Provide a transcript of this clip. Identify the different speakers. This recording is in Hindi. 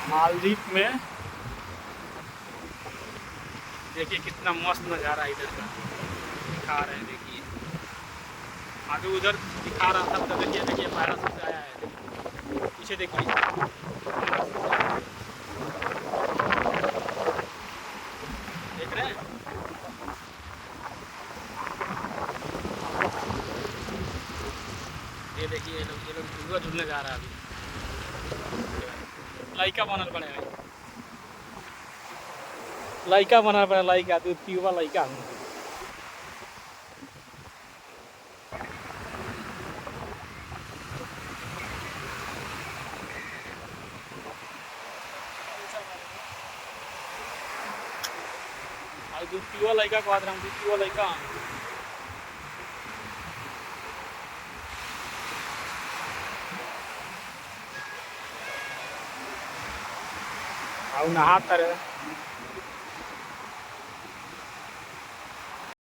Speaker 1: मालदीव में देखिए कितना मस्त नज़ारा है इधर का, दिखा रहे हैं देखिए। आगे उधर दिखा रहा था, उधर देखिए देखिए पैराशूट से आया है, देखिए पीछे देखिए, देख रहे हैं। ये देखिए ये लोग झूला झूलने जा रहा है अभी। लाइका बनल पड़े हैं, लाइका बनल पड़े, लाइका दूध पीवा लाइका हूँ। दूध पीवा लाइका को आदर हम दूध पीवा लाइका और नहाता रहे।